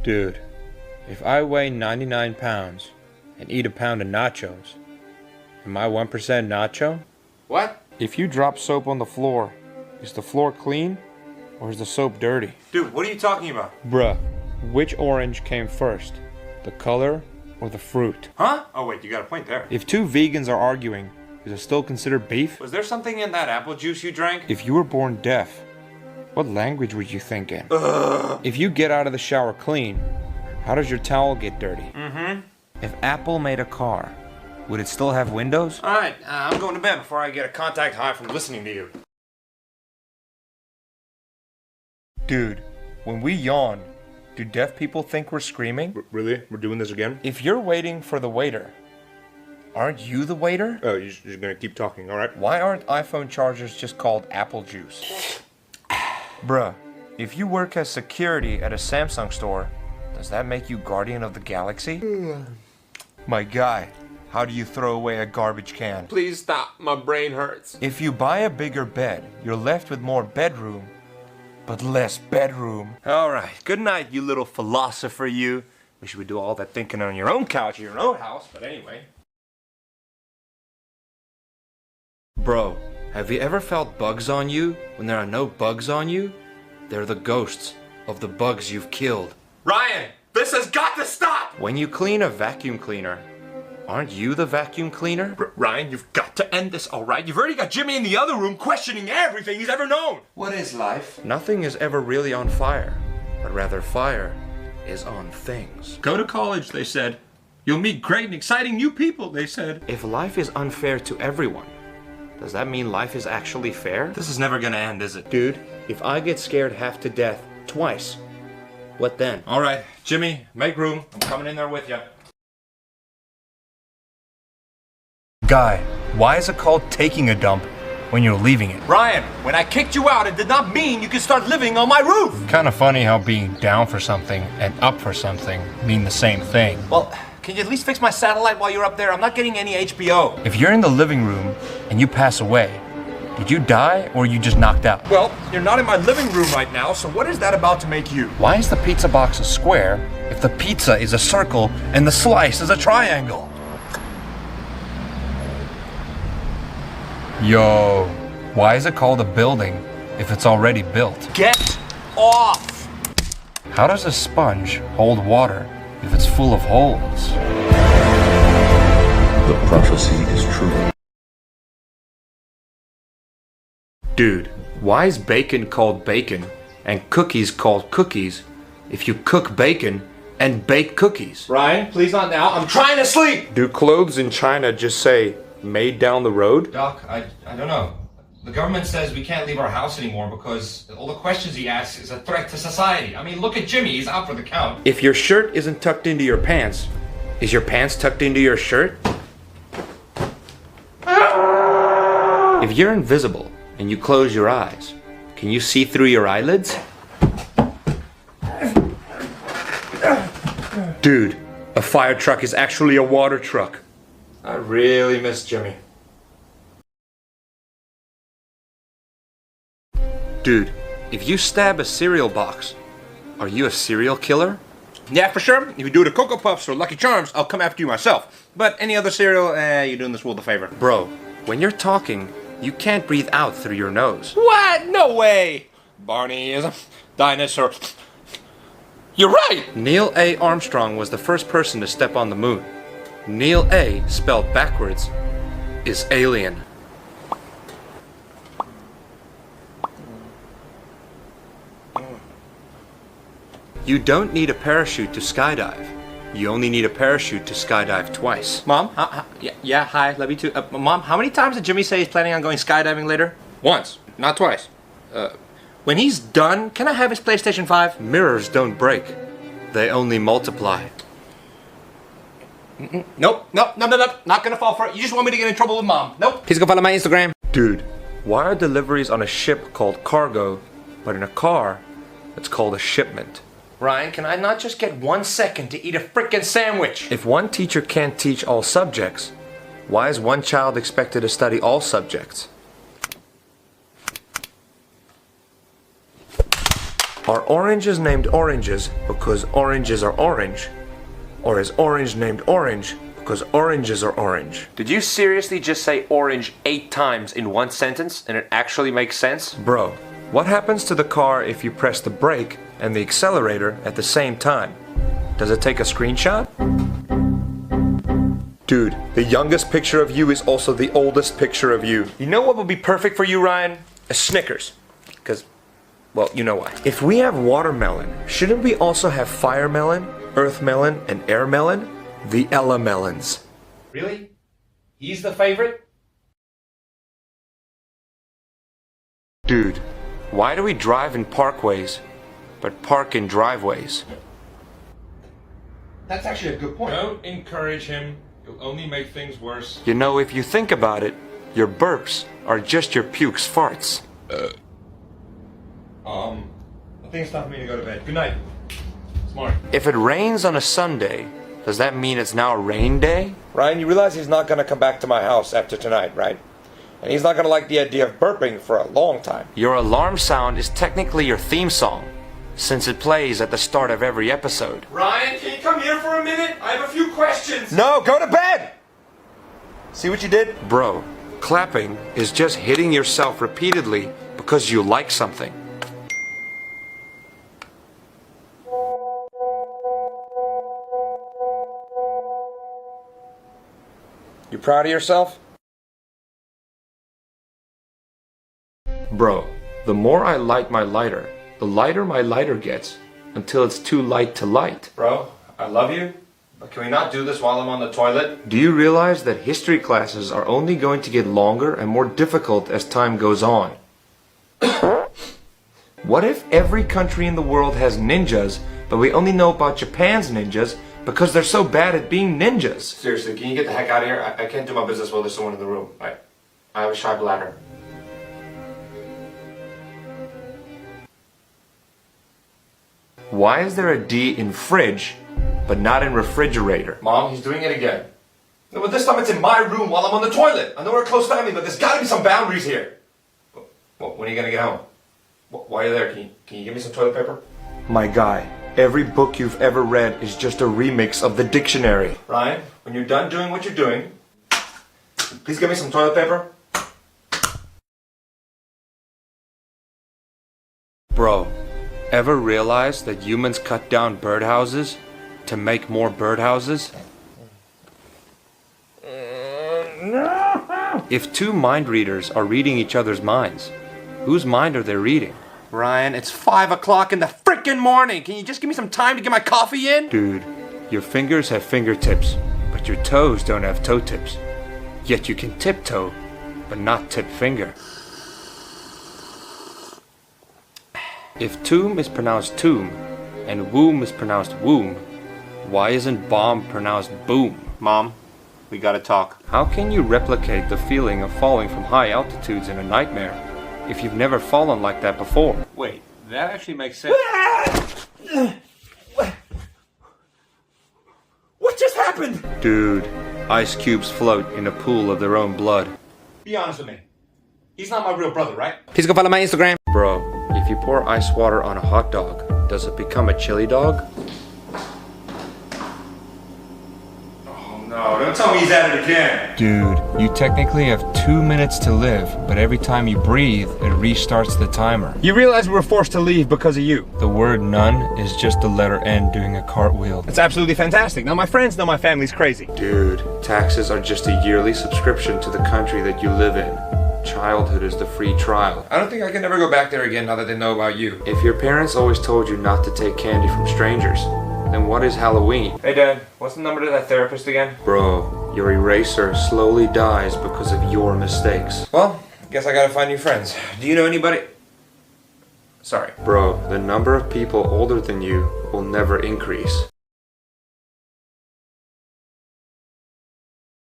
Dude, if I weigh 99 pounds and eat a pound of nachos, am I 1% nacho? What? If you drop soap on the floor, is the floor clean or is the soap dirty? Dude, what are you talking about? Bruh, which orange came first? The color or the fruit? Huh? Oh wait, you got a point there. If two vegans are arguing, is it still considered beef? Was there something in that apple juice you drank? If you were born deaf, what language would you think in? Ugh. If you get out of the shower clean, how does your towel get dirty? If Apple made a car, would it still have windows? Alright, I'm going to bed before I get a contact high from listening to you. Dude, when we yawn, do deaf people think we're screaming? Really? We're doing this again? If you're waiting for the waiter, aren't you the waiter? Oh, you're gonna keep talking, alright? Why aren't iPhone chargers just called apple juice? Bruh, if you work as security at a Samsung store, does that make you guardian of the galaxy? My guy, how do you throw away a garbage can? Please stop, my brain hurts. If you buy a bigger bed, you're left with more bedroom, but less bedroom. Alright, good night, you little philosopher, you. Wish you would do all that thinking on your own couch in your own house, but anyway. Bro, have you ever felt bugs on you when there are no bugs on you? They're the ghosts of the bugs you've killed. Ryan, this has got to stop! When you clean a vacuum cleaner, aren't you the vacuum cleaner? Ryan, you've got to end this, alright? You've already got Jimmy in the other room questioning everything he's ever known. What is life? Nothing is ever really on fire, but rather fire is on things. Go to college, they said. You'll meet great and exciting new people, they said. If life is unfair to everyone, does that mean life is actually fair? This is never gonna end, is it? Dude, if I get scared half to death twice, what then? Alright, Jimmy, make room. I'm coming in there with you. Guy, why is it called taking a dump when you're leaving it? Ryan, when I kicked you out, it did not mean you could start living on my roof! Kind of funny how being down for something and up for something mean the same thing. Well, can you at least fix my satellite while you're up there? I'm not getting any HBO. If you're in the living room and you pass away, did you die or you just knocked out? Well, you're not in my living room right now, so what is that about to make you? Why is the pizza box a square if the pizza is a circle and the slice is a triangle? Yo, why is it called a building if it's already built? Get off! How does a sponge hold water if it's full of holes? The prophecy is true. Dude, why is bacon called bacon and cookies called cookies if you cook bacon and bake cookies? Ryan, please not now. I'm trying to sleep! Do clothes in China just say, made down the road? Doc, I don't know. The government says we can't leave our house anymore because all the questions he asks is a threat to society. I mean, look at Jimmy. He's out for the count. If your shirt isn't tucked into your pants, is your pants tucked into your shirt? If you're invisible and you close your eyes, can you see through your eyelids? Dude, a fire truck is actually a water truck. I really miss Jimmy. Dude, if you stab a cereal box, are you a serial killer? Yeah, for sure. If you do the Cocoa Puffs or Lucky Charms, I'll come after you myself. But any other cereal, you're doing this world a favor. Bro, when you're talking, you can't breathe out through your nose. What? No way! Barney is a dinosaur. You're right! Neil A. Armstrong was the first person to step on the moon. Neil A, spelled backwards, is alien. You don't need a parachute to skydive. You only need a parachute to skydive twice. Mom? Yeah, hi, love you too. Mom, how many times did Jimmy say he's planning on going skydiving later? Once, not twice. When he's done, can I have his PlayStation 5? Mirrors don't break. They only multiply. Nope, not gonna fall for it. You just want me to get in trouble with Mom. Nope. Please go follow my Instagram. Dude, why are deliveries on a ship called cargo, but in a car, it's called a shipment? Ryan, can I not just get 1 second to eat a frickin' sandwich? If one teacher can't teach all subjects, why is one child expected to study all subjects? Are oranges named oranges because oranges are orange? Or is orange named orange because oranges are orange? Did you seriously just say orange 8 times in one sentence and it actually makes sense? Bro, what happens to the car if you press the brake and the accelerator at the same time? Does it take a screenshot? Dude, the youngest picture of you is also the oldest picture of you. You know what would be perfect for you, Ryan? A Snickers. Because, well, you know why. If we have watermelon, shouldn't we also have fire melon, earth melon, and air melon? The Ella melons. Really? He's the favorite? Dude, why do we drive in parkways, but park in driveways? That's actually a good point. Don't encourage him. You'll only make things worse. You know, if you think about it, your burps are just your pukes farts. I think it's time for me to go to bed. Good night. Smart. If it rains on a Sunday, does that mean it's now a rain day? Ryan, you realize he's not gonna come back to my house after tonight, right? And he's not gonna like the idea of burping for a long time. Your alarm sound is technically your theme song, since it plays at the start of every episode. Ryan, can you come here for a minute? I have a few questions. No, go to bed! See what you did? Bro, clapping is just hitting yourself repeatedly because you like something. You proud of yourself? Bro, the more I light my lighter, the lighter my lighter gets, until it's too light to light. Bro, I love you, but can we not do this while I'm on the toilet? Do you realize that history classes are only going to get longer and more difficult as time goes on? What if every country in the world has ninjas, but we only know about Japan's ninjas because they're so bad at being ninjas? Seriously, can you get the heck out of here? I can't do my business while there's someone in the room. I have a shy bladder. Why is there a D in fridge, but not in refrigerator? Mom, he's doing it again. No, but this time it's in my room while I'm on the toilet. I know we're a close family, but there's gotta be some boundaries here. Well, when are you gonna get home? Why are you there? Can you give me some toilet paper? My guy, every book you've ever read is just a remix of the dictionary. Ryan, when you're done doing what you're doing, please give me some toilet paper. Bro, ever realize that humans cut down birdhouses to make more birdhouses? If two mind readers are reading each other's minds, whose mind are they reading? Ryan, it's 5 o'clock in the frickin' morning. Can you just give me some time to get my coffee in? Dude, your fingers have fingertips, but your toes don't have toe tips. Yet you can tiptoe, but not tip finger. If tomb is pronounced tomb, and womb is pronounced womb, why isn't bomb pronounced boom? Mom, we gotta talk. How can you replicate the feeling of falling from high altitudes in a nightmare if you've never fallen like that before? Wait, that actually makes sense. What just happened? Dude, ice cubes float in a pool of their own blood. Be honest with me. He's not my real brother, right? Please go follow my Instagram. Bro, if you pour ice water on a hot dog, does it become a chili dog? No, don't tell me he's at it again. Dude, you technically have 2 minutes to live, but every time you breathe, it restarts the timer. You realize we were forced to leave because of you. The word none is just the letter N doing a cartwheel. It's absolutely fantastic. Now my friends know my family's crazy. Dude, taxes are just a yearly subscription to the country that you live in. Childhood is the free trial. I don't think I can ever go back there again now that they know about you. If your parents always told you not to take candy from strangers, then what is Halloween? Hey Dad, what's the number to that therapist again? Bro, your eraser slowly dies because of your mistakes. Well, guess I gotta find new friends. Do you know anybody? Sorry. Bro, the number of people older than you will never increase.